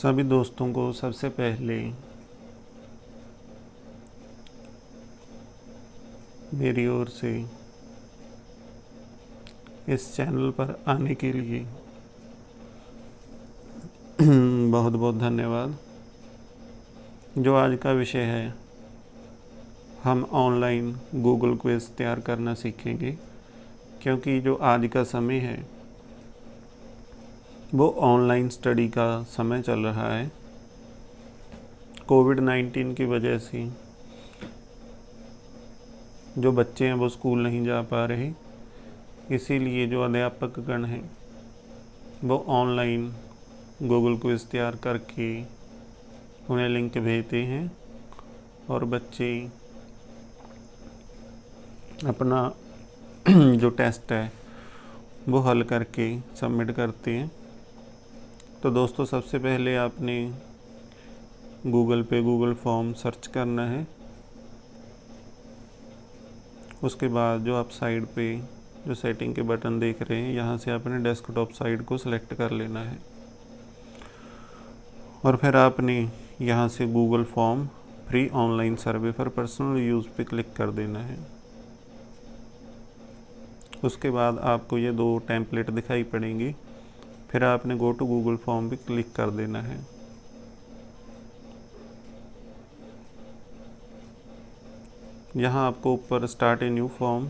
सभी दोस्तों को सबसे पहले मेरी ओर से इस चैनल पर आने के लिए बहुत बहुत धन्यवाद। जो आज का विषय है, हम ऑनलाइन गूगल क्विज़ तैयार करना सीखेंगे, क्योंकि जो आज का समय है वो ऑनलाइन स्टडी का समय चल रहा है। कोविड-19 की वजह से जो बच्चे हैं वो स्कूल नहीं जा पा रहे, इसीलिए जो अध्यापकगण हैं वो ऑनलाइन गूगल क्विज़ तैयार करके उन्हें लिंक भेजते हैं और बच्चे अपना जो टेस्ट है वो हल करके सबमिट करते हैं। तो दोस्तों, सबसे पहले आपने गूगल पे गूगल फॉर्म सर्च करना है। उसके बाद जो आप साइड पे जो सेटिंग के बटन देख रहे हैं, यहाँ से आपने डेस्कटॉप साइड को सिलेक्ट कर लेना है और फिर आपने यहाँ से Google form free online survey for personal use पे क्लिक कर देना है। उसके बाद आपको ये दो टेम्पलेट दिखाई पड़ेंगी, फिर आपने गो टू गूगल फॉर्म पे क्लिक कर देना है। यहाँ आपको ऊपर start a new form,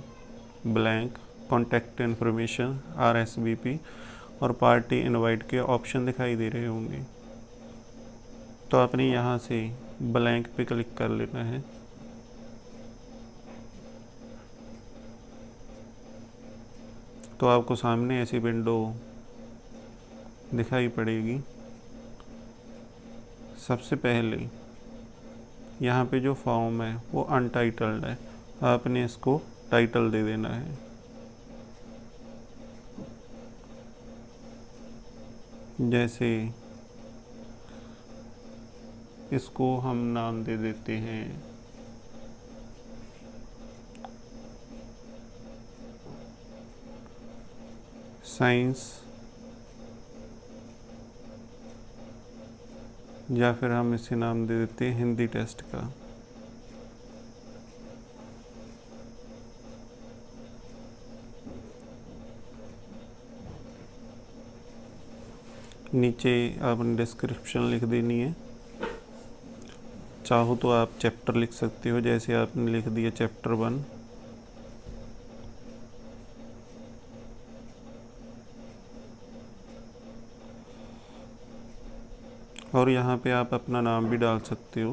blank, contact information, RSVP और पार्टी इनवाइट के ऑप्शन दिखाई दे रहे होंगे। तो आपने यहाँ से ब्लैंक पे क्लिक कर लेना है। तो आपको सामने ऐसी विंडो दिखाई पड़ेगी। सबसे पहले यहाँ पे जो फॉर्म है वो अनटाइटल्ड है, आपने इसको टाइटल दे देना है। जैसे इसको हम नाम दे देते हैं साइंस, या फिर हम इसे नाम दे देते हैं हिंदी टेस्ट का। नीचे आपने डिस्क्रिप्शन लिख देनी है। चाहो तो आप चैप्टर लिख सकते हो, जैसे आपने लिख दिया चैप्टर 1। और यहाँ पे आप अपना नाम भी डाल सकते हो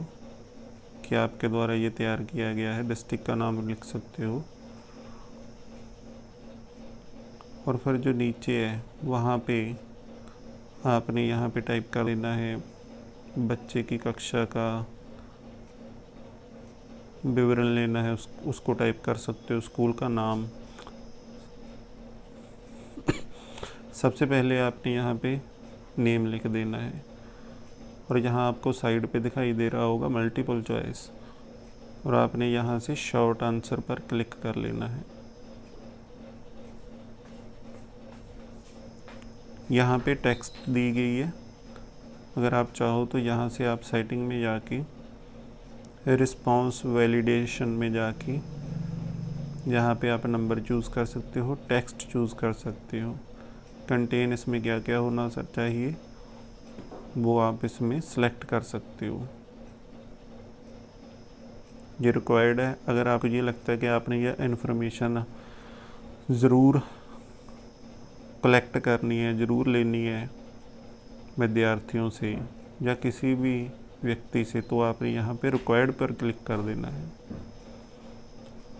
कि आपके द्वारा ये तैयार किया गया है। डिस्ट्रिक्ट का नाम लिख सकते हो और फिर जो नीचे है वहाँ पे आपने यहाँ पे टाइप कर देना है बच्चे की कक्षा का विवरण लेना है, उसको टाइप कर सकते हो। स्कूल का नाम सबसे पहले आपने यहाँ पे नेम लिख देना है और यहाँ आपको साइड पे दिखाई दे रहा होगा मल्टीपल चॉइस, और आपने यहाँ से शॉर्ट आंसर पर क्लिक कर लेना है। यहाँ पे टेक्स्ट दी गई है। अगर आप चाहो तो यहाँ से आप सेटिंग में जाके रिस्पांस वैलिडेशन में जाके यहाँ पे आप नंबर चूज़ कर सकते हो, टेक्स्ट चूज़ कर सकते हो, कंटेन इसमें क्या क्या होना चाहिए वो आप इसमें सेलेक्ट कर सकते हो। ये रिक्वायर्ड है। अगर आपको ये लगता है कि आपने ये इन्फॉर्मेशन ज़रूर कलेक्ट करनी है, ज़रूर लेनी है विद्यार्थियों से या किसी भी व्यक्ति से, तो आपने यहाँ पे रिक्वायर्ड पर क्लिक कर देना है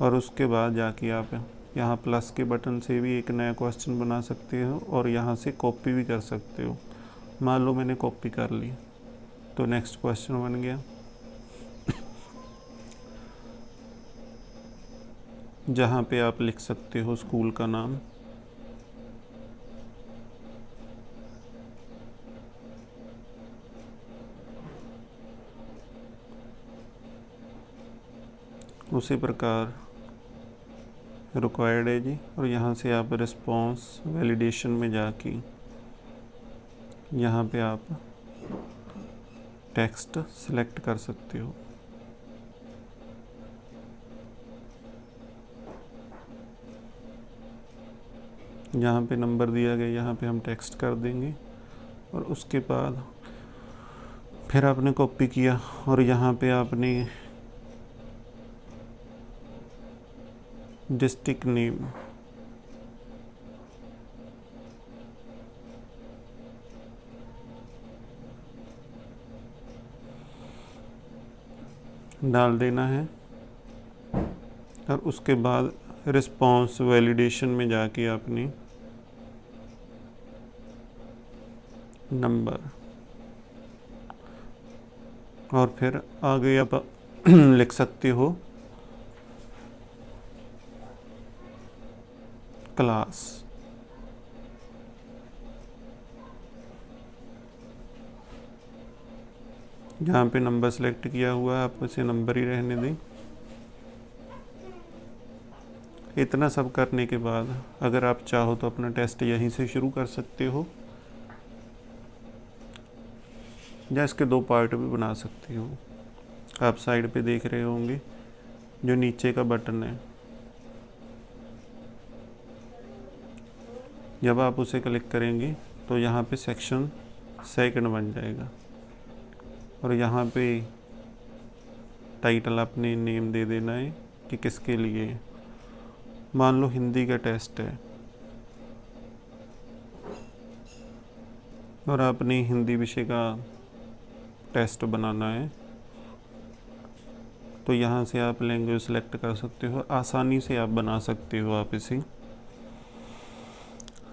और उसके बाद जाके आप यहाँ प्लस के बटन से भी एक नया क्वेश्चन बना सकते हो और यहाँ से कॉपी भी कर सकते हो। मान लो मैंने कॉपी कर ली तो नेक्स्ट क्वेश्चन बन गया। जहाँ पे आप लिख सकते हो स्कूल का नाम, उसी प्रकार रिक्वायर्ड है जी। और यहाँ से आप रिस्पांस वैलिडेशन में जाके यहाँ पे आप टेक्स्ट सिलेक्ट कर सकते हो। जहाँ पे नंबर दिया गया यहाँ पे हम टेक्स्ट कर देंगे और उसके बाद फिर आपने कॉपी किया और यहाँ पे आपने डिस्ट्रिक्ट नेम डाल देना है और उसके बाद रिस्पांस वैलिडेशन में जाके आपने नंबर और फिर आगे आप लिख सकते हो क्लास। जहाँ पे नंबर सेलेक्ट किया हुआ है आप उसे नंबर ही रहने दें। इतना सब करने के बाद अगर आप चाहो तो अपना टेस्ट यहीं से शुरू कर सकते हो या इसके दो पार्ट भी बना सकते हो। आप साइड पे देख रहे होंगे जो नीचे का बटन है, जब आप उसे क्लिक करेंगे तो यहाँ पे सेक्शन सेकंड बन जाएगा और यहाँ पे टाइटल अपने नेम दे देना है कि किसके लिए। मान लो हिंदी का टेस्ट है और आपने हिंदी विषय का टेस्ट बनाना है तो यहाँ से आप लैंग्वेज सेलेक्ट कर सकते हो। आसानी से आप बना सकते हो आप इसे।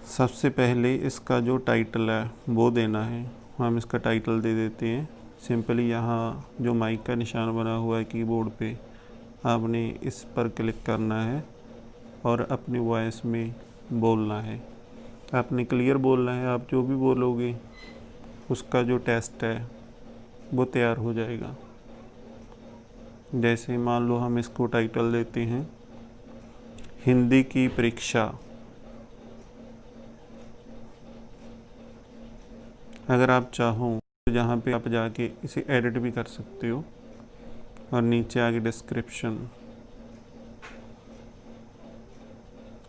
सबसे पहले इसका जो टाइटल है वो देना है। हम इसका टाइटल दे देते हैं सिंपली। यहाँ जो माइक का निशान बना हुआ है कीबोर्ड पे आपने इस पर क्लिक करना है और अपनी वॉइस में बोलना है। आपने क्लियर बोलना है। आप जो भी बोलोगे उसका जो टेस्ट है वो तैयार हो जाएगा। जैसे मान लो हम इसको टाइटल देते हैं हिंदी की परीक्षा। अगर आप चाहो तो जहाँ पे आप जाके इसे एडिट भी कर सकते हो और नीचे आगे डिस्क्रिप्शन।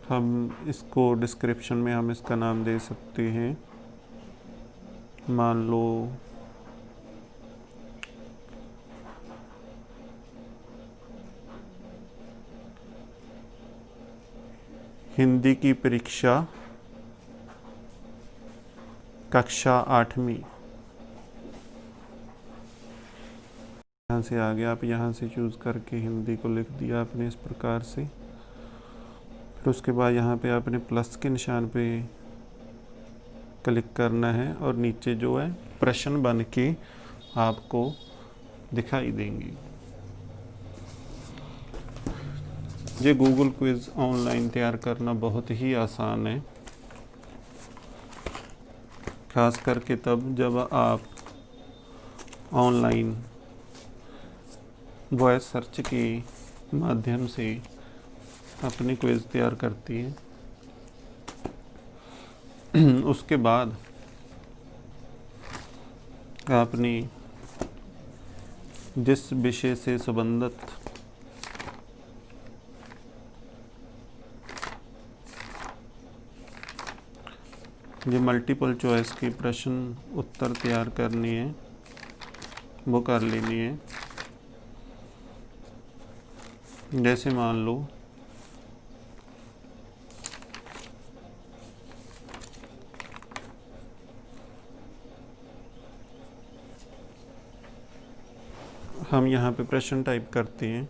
हम इसको डिस्क्रिप्शन में हम इसका नाम दे सकते हैं, मान लो हिंदी की परीक्षा कक्षा 8वीं। यहाँ से आगे आप यहाँ से चूज़ करके हिंदी को लिख दिया आपने इस प्रकार से। फिर उसके बाद यहाँ पे आपने प्लस के निशान पे क्लिक करना है और नीचे जो है प्रश्न बन के आपको दिखाई देंगे। ये गूगल क्विज़ ऑनलाइन तैयार करना बहुत ही आसान है, खास करके तब जब आप ऑनलाइन वॉइस सर्च के माध्यम से अपनी क्विज़ तैयार करती हैं। उसके बाद आपने जिस विषय से संबंधित जो मल्टीपल चॉइस के प्रश्न उत्तर तैयार करनी है वो कर लेनी है। जैसे मान लो हम यहाँ पे प्रश्न टाइप करते हैं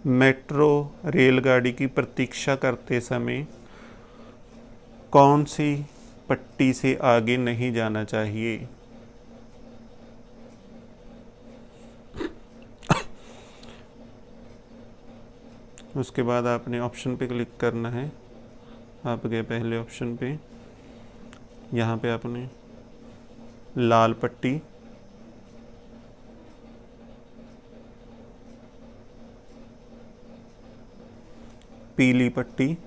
मेट्रो रेलगाड़ी की प्रतीक्षा करते समय कौन सी पट्टी से आगे नहीं जाना चाहिए। उसके बाद आपने ऑप्शन पे क्लिक करना है। आप गए पहले ऑप्शन पे, यहाँ पे आपने लाल पट्टी, पीली पट्टी,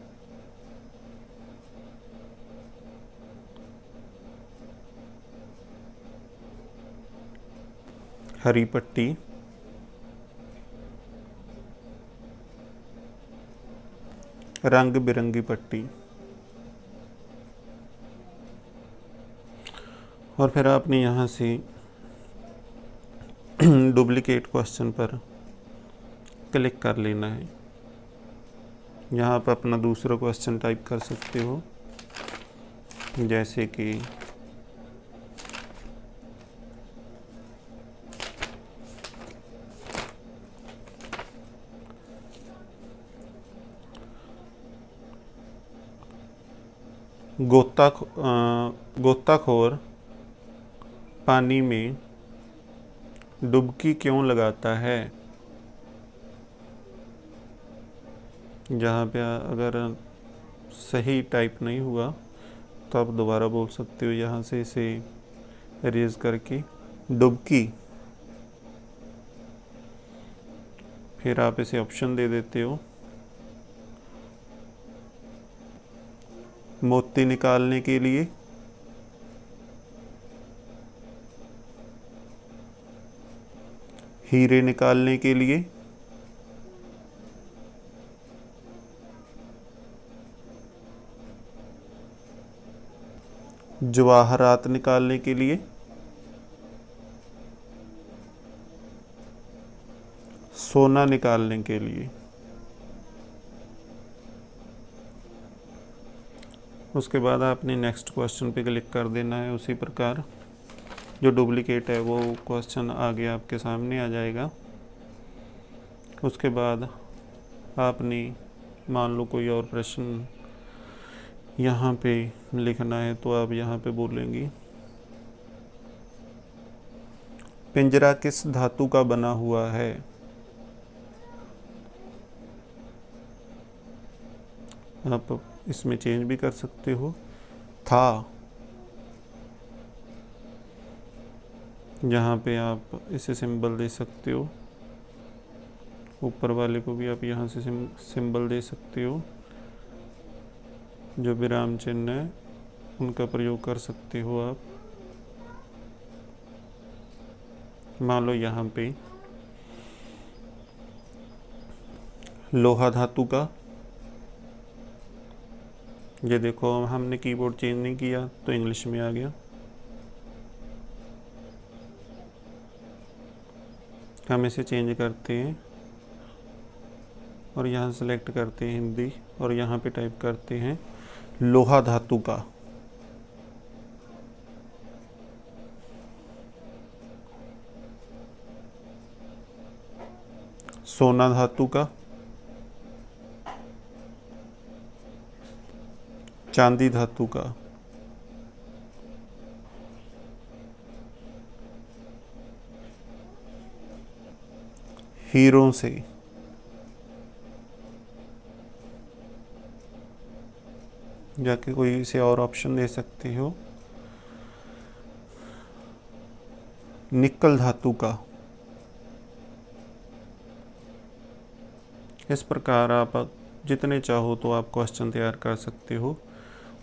हरी पट्टी, रंग बिरंगी पट्टी। और फिर आपने यहाँ से डुप्लीकेट क्वेश्चन पर क्लिक कर लेना है। यहाँ पर अपना दूसरा क्वेश्चन टाइप कर सकते हो, जैसे कि गोताखोर पानी में डुबकी क्यों लगाता है। जहाँ पे अगर सही टाइप नहीं हुआ तो आप दोबारा बोल सकते हो, यहाँ से इसे इरेज करके डुबकी, फिर आप इसे ऑप्शन दे देते हो, मोती निकालने के लिए, हीरे निकालने के लिए, जवाहरात निकालने के लिए, सोना निकालने के लिए। उसके बाद आपने नेक्स्ट क्वेश्चन पे क्लिक कर देना है। उसी प्रकार जो डुप्लीकेट है वो क्वेश्चन आगे आपके सामने आ जाएगा। उसके बाद आपने मान लो कोई और प्रश्न यहाँ पे लिखना है तो आप यहाँ पे बोलेंगी, पिंजरा किस धातु का बना हुआ है। आप इसमें चेंज भी कर सकते हो, था, यहाँ पे आप इसे सिंबल दे सकते हो, ऊपर वाले को भी आप यहाँ से सिंबल दे सकते हो, जो विराम चिन्ह है उनका प्रयोग कर सकते हो आप। मान लो यहाँ पे लोहा धातु का, ये देखो हमने कीबोर्ड चेंज नहीं किया तो इंग्लिश में आ गया। हम इसे चेंज करते हैं और यहाँ सेलेक्ट करते हैं हिंदी और यहाँ पे टाइप करते हैं लोहा धातु का। सोना धातु का, चांदी धातु का, हीरों से, जाके कोई से और ऑप्शन दे सकते हो, निकल धातु का। इस प्रकार आप जितने चाहो तो आप क्वेश्चन तैयार कर सकते हो।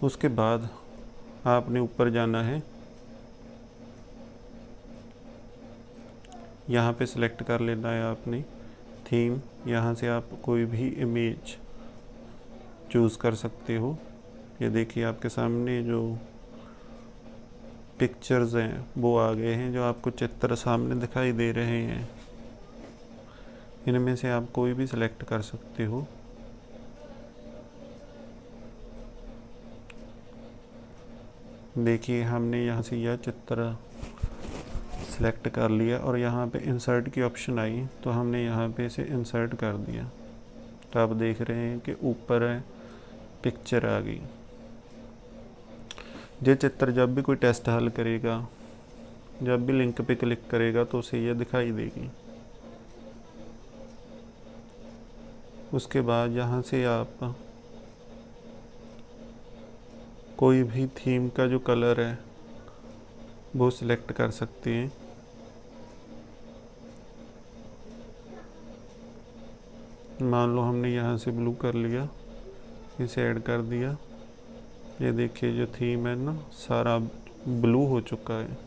उसके बाद आपने ऊपर जाना है, यहाँ पे सिलेक्ट कर लेना है आपने थीम। यहाँ से आप कोई भी इमेज चूज़ कर सकते हो। ये देखिए आपके सामने जो पिक्चर्स हैं वो आ गए हैं, जो आपको चित्र सामने दिखाई दे रहे हैं। इनमें से आप कोई भी सिलेक्ट कर सकते हो। देखिए हमने यहाँ से यह चित्र सिलेक्ट कर लिया और यहाँ पे इंसर्ट की ऑप्शन आई तो हमने यहाँ पे इसे इंसर्ट कर दिया। तो आप देख रहे हैं कि ऊपर है पिक्चर आ गई। ये चित्र जब भी कोई टेस्ट हल करेगा, जब भी लिंक पे क्लिक करेगा तो उसे यह दिखाई देगी। उसके बाद यहाँ से आप कोई भी थीम का जो कलर है वो सिलेक्ट कर सकते हैं। मान लो हमने यहाँ से ब्लू कर लिया, इसे ऐड कर दिया। ये देखिए जो थीम है ना, सारा ब्लू हो चुका है।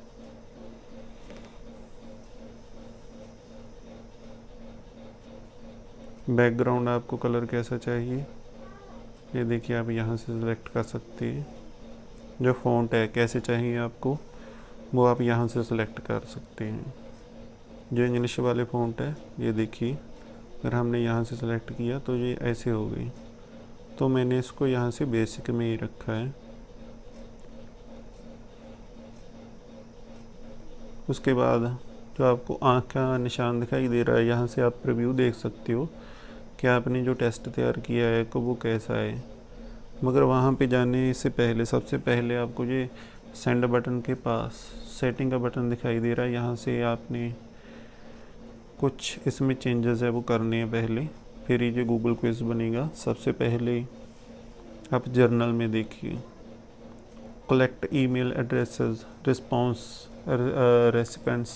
बैकग्राउंड आपको कलर कैसा चाहिए, ये देखिए आप यहाँ से सिलेक्ट कर सकते हैं। जो फ़ॉन्ट है कैसे चाहिए आपको, वो आप यहाँ से सिलेक्ट कर सकते हैं। जो इंग्लिश वाले फ़ॉन्ट है ये देखिए, अगर हमने यहाँ से सिलेक्ट किया तो ये ऐसे हो गई। तो मैंने इसको यहाँ से बेसिक में ही रखा है। उसके बाद जो आपको आँख का निशान दिखाई दे रहा है, यहाँ से आप प्रीव्यू देख सकते हो कि आपने जो टेस्ट तैयार किया है को वो कैसा है। मगर वहाँ पे जाने से पहले सबसे पहले आपको ये सेंड बटन के पास सेटिंग का बटन दिखाई दे रहा है, यहाँ से आपने कुछ इसमें चेंजेस है वो करने हैं पहले, फिर ये गूगल क्विज़ बनेगा। सबसे पहले आप जर्नल में देखिए, collect email addresses response recipients.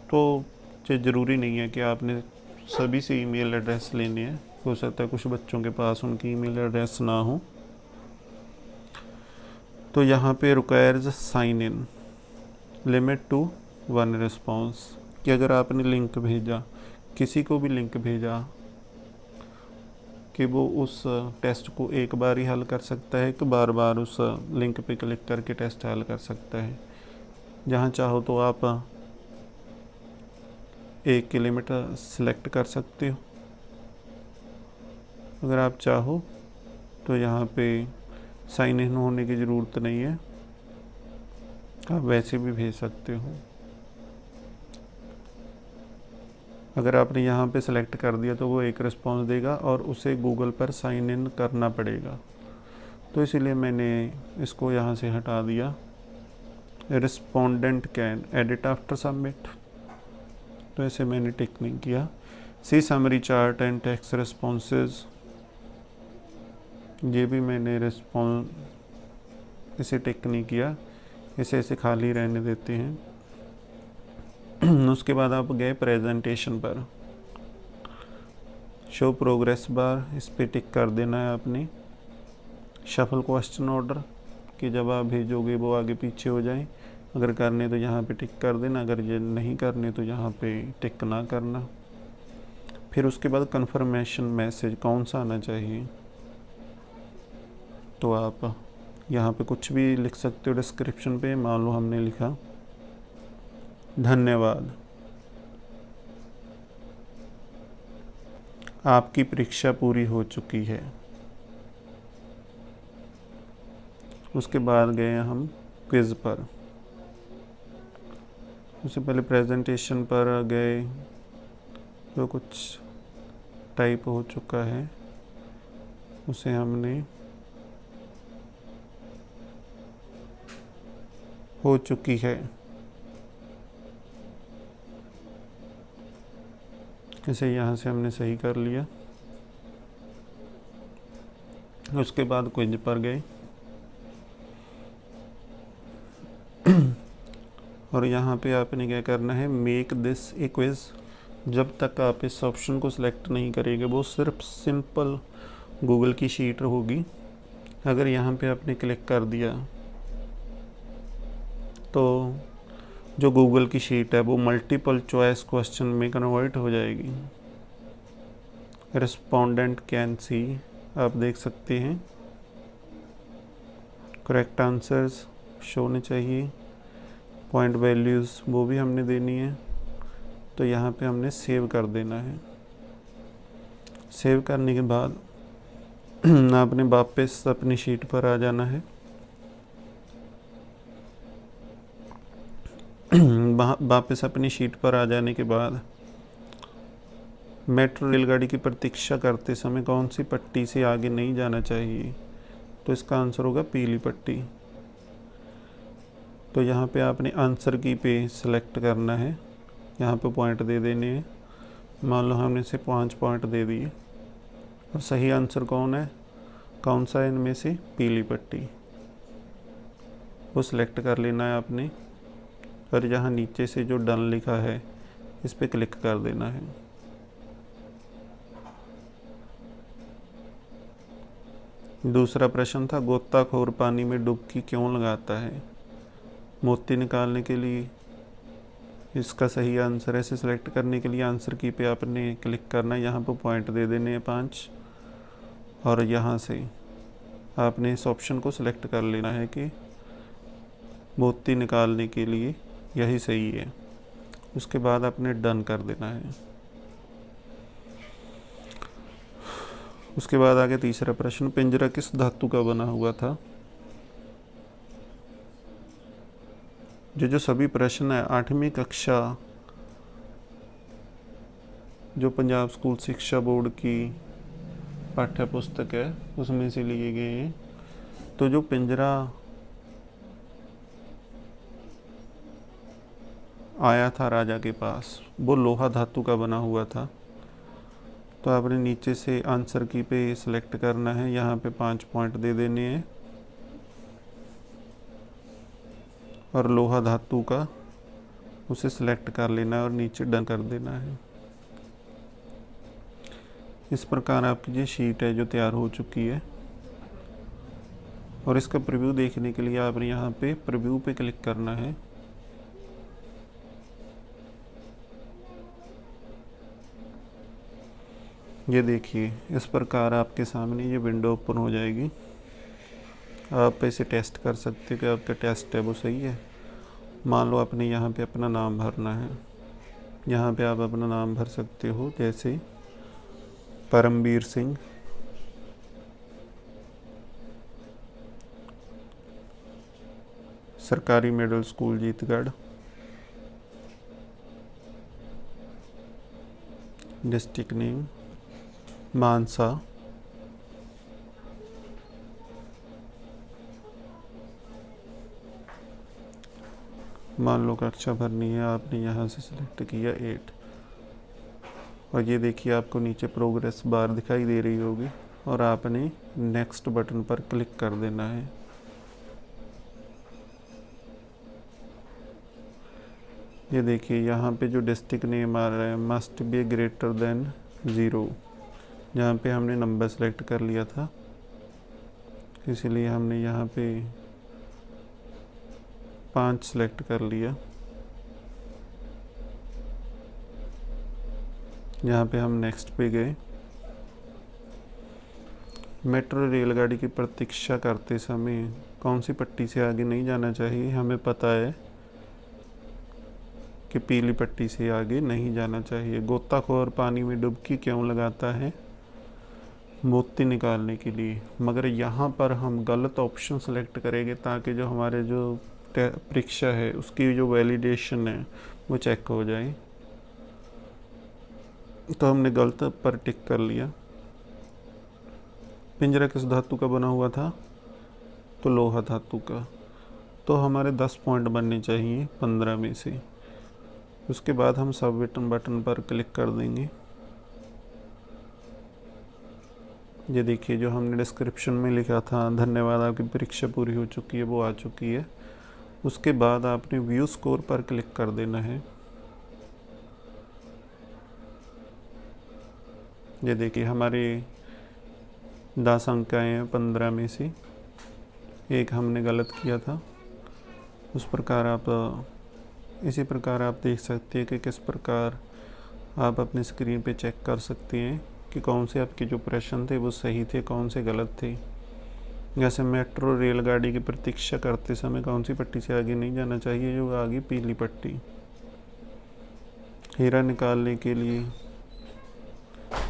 तो ये ज़रूरी नहीं है कि आपने सभी से ईमेल एड्रेस लेने हैं, हो सकता है कुछ बच्चों के पास उनकी ईमेल एड्रेस ना हो। तो यहाँ पे requires sign in limit to 1 response, कि अगर आपने लिंक भेजा, किसी को भी लिंक भेजा, कि वो उस टेस्ट को एक बार ही हल कर सकता है कि बार बार उस लिंक पे क्लिक करके टेस्ट हल कर सकता है। जहाँ चाहो तो आप एक की लिमिट सिलेक्ट कर सकते हो। अगर आप चाहो तो यहाँ पे साइन इन होने की ज़रूरत नहीं है, आप वैसे भी भेज सकते हो। अगर आपने यहाँ पे सेलेक्ट कर दिया तो वो एक रिस्पॉन्स देगा और उसे गूगल पर साइन इन करना पड़ेगा। तो इसीलिए मैंने इसको यहाँ से हटा दिया। Respondent can edit after submit, तो ऐसे मैंने टिक नहीं किया। See summary chart and text responses, ये भी मैंने इसे टिक नहीं किया, इसे ऐसे खाली रहने देते हैं। उसके बाद आप गए प्रेजेंटेशन पर, शो प्रोग्रेस बार, इस पर टिक कर देना है आपने। शफल क्वेश्चन ऑर्डर, कि जब आप भेजोगे वो आगे पीछे हो जाए, अगर करने तो यहाँ पे टिक कर देना, अगर ये नहीं करने तो यहाँ पे टिक ना करना। फिर उसके बाद कंफर्मेशन मैसेज कौन सा आना चाहिए, तो आप यहाँ पे कुछ भी लिख सकते हो डिस्क्रिप्शन पे। मान लो हमने लिखा धन्यवाद, आपकी परीक्षा पूरी हो चुकी है। उसके बाद गए हम क्विज़ पर, उससे पहले प्रेजेंटेशन पर गए, जो कुछ टाइप हो चुका है उसे हमने हो चुकी है, इसे यहाँ से हमने सही कर लिया। उसके बाद क्विज पर गए और यहाँ पे आपने क्या करना है, मेक दिस ए क्विज। जब तक आप इस ऑप्शन को सिलेक्ट नहीं करेंगे वो सिर्फ सिंपल गूगल की शीट होगी। अगर यहाँ पे आपने क्लिक कर दिया तो जो गूगल की शीट है वो मल्टीपल चॉइस क्वेश्चन में कन्वर्ट हो जाएगी। रिस्पोंडेंट कैन सी, आप देख सकते हैं करेक्ट आंसर्स शो होने चाहिए। पॉइंट वैल्यूज़ वो भी हमने देनी है, तो यहाँ पे हमने सेव कर देना है। सेव करने के बाद आपने वापस अपनी शीट पर आ जाना है। वापस अपनी शीट पर आ जाने के बाद मेट्रो रेलगाड़ी की प्रतीक्षा करते समय कौन सी पट्टी से आगे नहीं जाना चाहिए, तो इसका आंसर होगा पीली पट्टी। तो यहाँ पे आपने आंसर की पे सिलेक्ट करना है, यहाँ पे पॉइंट दे देने हैं। मान लो हमने इसे 5 पॉइंट दे दिए। और सही आंसर कौन सा है इनमें से, पीली पट्टी, वो सिलेक्ट कर लेना है आपने। और यहाँ नीचे से जो डन लिखा है इस पर क्लिक कर देना है। दूसरा प्रश्न था, गोताखोर पानी में डुबकी क्यों लगाता है? मोती निकालने के लिए इसका सही आंसर है। इसे सिलेक्ट करने के लिए आंसर की पे आपने क्लिक करना है, यहाँ पर पॉइंट दे देने हैं 5 और यहाँ से आपने इस ऑप्शन को सिलेक्ट कर लेना है कि मोती निकालने के लिए यही सही है। उसके बाद आपने डन कर देना है। उसके बाद आगे तीसरा प्रश्न, पिंजरा किस धातु का बना हुआ था। जो सभी प्रश्न है 8वीं कक्षा जो पंजाब स्कूल शिक्षा बोर्ड की पाठ्य पुस्तक है उसमें से लिए गए हैं। तो जो पिंजरा आया था राजा के पास वो लोहा धातु का बना हुआ था। तो आपने नीचे से आंसर की पे सिलेक्ट करना है, यहाँ पे 5 पॉइंट दे देने हैं और लोहा धातु का उसे सिलेक्ट कर लेना है और नीचे डन कर देना है। इस प्रकार आपकी ये शीट है जो तैयार हो चुकी है। और इसका प्रीव्यू देखने के लिए आपने यहाँ पे प्रीव्यू पे क्लिक करना है। ये देखिए इस प्रकार आपके सामने ये विंडो ओपन हो जाएगी। आप इसे टेस्ट कर सकते हो कि आपका टेस्ट है वो सही है। मान लो आपने यहाँ पे अपना नाम भरना है, यहाँ पे आप अपना नाम भर सकते हो, जैसे परमवीर सिंह, सरकारी मिडिल स्कूल जीतगढ़, डिस्ट्रिक्ट नेम मानसा, मान लो कक्षा भरनी है, आपने यहाँ से सिलेक्ट किया 8 और ये देखिए आपको नीचे प्रोग्रेस बार दिखाई दे रही होगी और आपने नेक्स्ट बटन पर क्लिक कर देना है। ये देखिए यहाँ पे जो डिस्ट्रिक्ट नेम आ रहा है मस्ट बी ग्रेटर देन 0, जहाँ पे हमने नंबर सेलेक्ट कर लिया था इसीलिए हमने यहाँ पे 5 सेलेक्ट कर लिया। यहाँ पे हम नेक्स्ट पे गए। मेट्रो रेलगाड़ी की प्रतीक्षा करते समय कौन सी पट्टी से आगे नहीं जाना चाहिए। हमें पता है कि पीली पट्टी से आगे नहीं जाना चाहिए। गोताखोर पानी में डुबकी क्यों लगाता है, मोती निकालने के लिए। मगर यहाँ पर हम गलत ऑप्शन सेलेक्ट करेंगे ताकि जो हमारे जो परीक्षा है उसकी जो वैलिडेशन है वो चेक हो जाए। तो हमने गलत पर टिक कर लिया। पिंजरा किस धातु का बना हुआ था, तो लोहा धातु का। तो हमारे 10 पॉइंट बनने चाहिए 15 में से। उसके बाद हम सबमिट बटन पर क्लिक कर देंगे। ये देखिए जो हमने डिस्क्रिप्शन में लिखा था धन्यवाद आपकी परीक्षा पूरी हो चुकी है वो आ चुकी है। उसके बाद आपने व्यू स्कोर पर क्लिक कर देना है। ये देखिए हमारे 10 अंक आए हैं 15 में से, एक हमने गलत किया था। उस प्रकार आप इसी प्रकार आप देख सकते हैं कि किस प्रकार आप अपने स्क्रीन पे चेक कर सकते हैं कि कौन से आपके जो प्रश्न थे वो सही थे, कौन से गलत थे। जैसे मेट्रो रेलगाड़ी की प्रतीक्षा करते समय कौन सी पट्टी से आगे नहीं जाना चाहिए, जो आगे पीली पट्टी। हीरा निकालने के लिए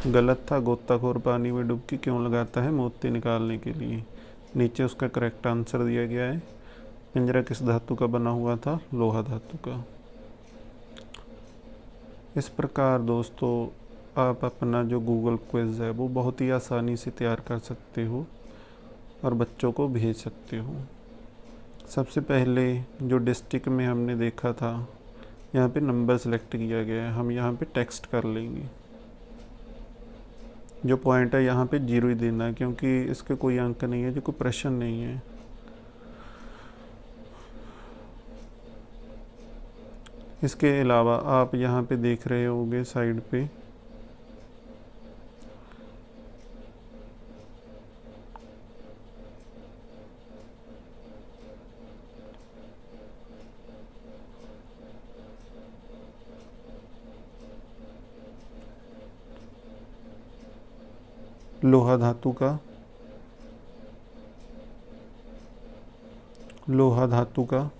गलत था, गोताखोर पानी में डुबकी क्यों लगाता है, मोती निकालने के लिए। नीचे उसका करेक्ट आंसर दिया गया है। पिंजरा किस धातु का बना हुआ था, लोहा धातु का। इस प्रकार दोस्तों आप अपना जो गूगल क्विज़ है वो बहुत ही आसानी से तैयार कर सकते हो और बच्चों को भेज सकते हो। सबसे पहले जो डिस्ट्रिक्ट में हमने देखा था यहाँ पे नंबर सेलेक्ट किया गया है, हम यहाँ पे टेक्स्ट कर लेंगे। जो पॉइंट है यहाँ पे 0 ही देना है क्योंकि इसके कोई अंक नहीं है, जो कोई प्रश्न नहीं है। इसके अलावा आप यहाँ पे देख रहे होंगे साइड पे लोहा धातु का, लोहा धातु का,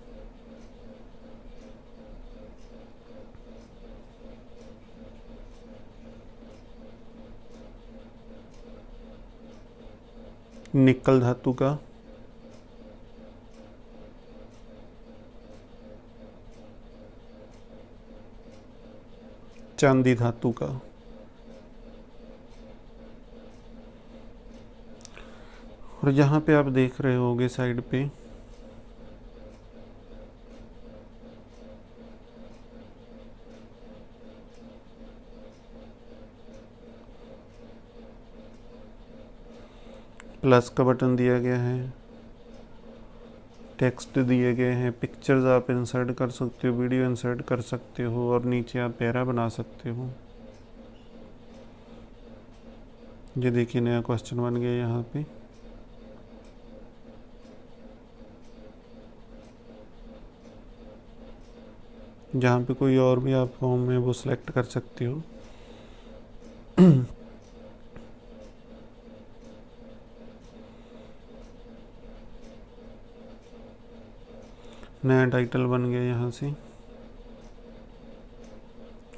निकल धातु का, चांदी धातु का। और यहाँ पे आप देख रहे होगे साइड पे प्लस का बटन दिया गया है, टेक्स्ट दिए गए हैं, पिक्चर्स आप इंसर्ट कर सकते हो, वीडियो इंसर्ट कर सकते हो और नीचे आप पैरा बना सकते हो। ये देखिए नया क्वेश्चन बन गया यहाँ पे। जहाँ पे कोई और भी आप फॉर्म में वो सिलेक्ट कर सकते हो। नया टाइटल बन गया यहाँ से।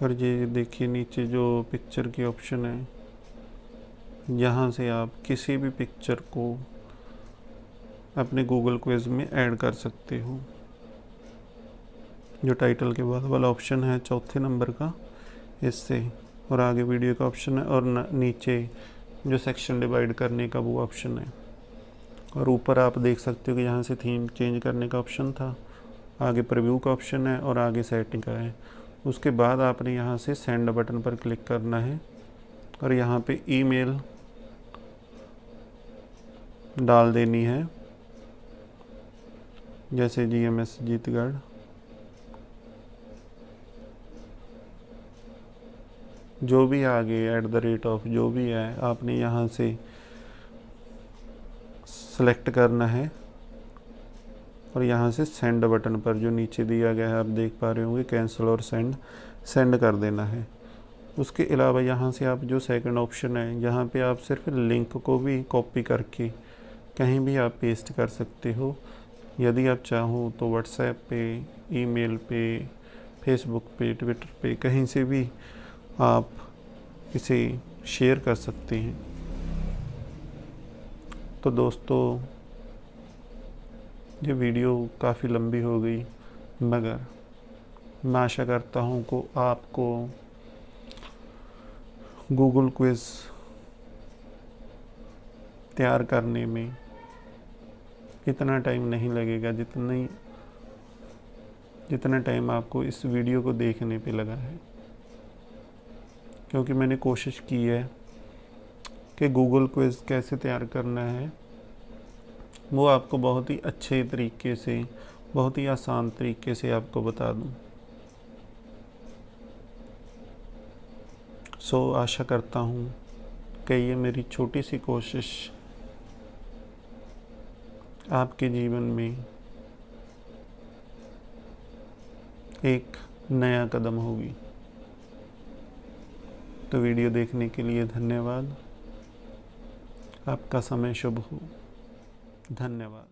और ये देखिए नीचे जो पिक्चर की ऑप्शन है, यहाँ से आप किसी भी पिक्चर को अपने गूगल क्विज में ऐड कर सकते हो। जो टाइटल के बाद वाला ऑप्शन है चौथे नंबर का, इससे, और आगे वीडियो का ऑप्शन है, और नीचे जो सेक्शन डिवाइड करने का वो ऑप्शन है। और ऊपर आप देख सकते हो कि यहाँ से थीम चेंज करने का ऑप्शन था, आगे प्रीव्यू का ऑप्शन है और आगे सेटिंग का है। उसके बाद आपने यहाँ से सेंड बटन पर क्लिक करना है और यहाँ पे ईमेल डाल देनी है, जैसे GMS जीतगढ़, जो भी आगे @ जो भी है आपने यहाँ से सेलेक्ट करना है और यहाँ से सेंड बटन पर जो नीचे दिया गया है आप देख पा रहे होंगे, कैंसिल और सेंड कर देना है। उसके अलावा यहाँ से आप जो सेकंड ऑप्शन है, यहाँ पे आप सिर्फ लिंक को भी कॉपी करके कहीं भी आप पेस्ट कर सकते हो। यदि आप चाहो तो व्हाट्सएप पे, ईमेल पे, फेसबुक पे, ट्विटर पे, कहीं से भी आप इसे शेयर कर सकते हैं। तो दोस्तों, ये वीडियो काफ़ी लंबी हो गई, मगर मैं आशा करता हूँ कि आपको गूगल क्विज़ तैयार करने में इतना टाइम नहीं लगेगा जितना टाइम आपको इस वीडियो को देखने पे लगा है। क्योंकि मैंने कोशिश की है कि गूगल क्विज़ कैसे तैयार करना है वो आपको बहुत ही अच्छे तरीके से, बहुत ही आसान तरीके से आपको बता दूं। आशा करता हूं कि ये मेरी छोटी सी कोशिश आपके जीवन में एक नया कदम होगी। तो वीडियो देखने के लिए धन्यवाद। आपका समय शुभ हो। धन्यवाद।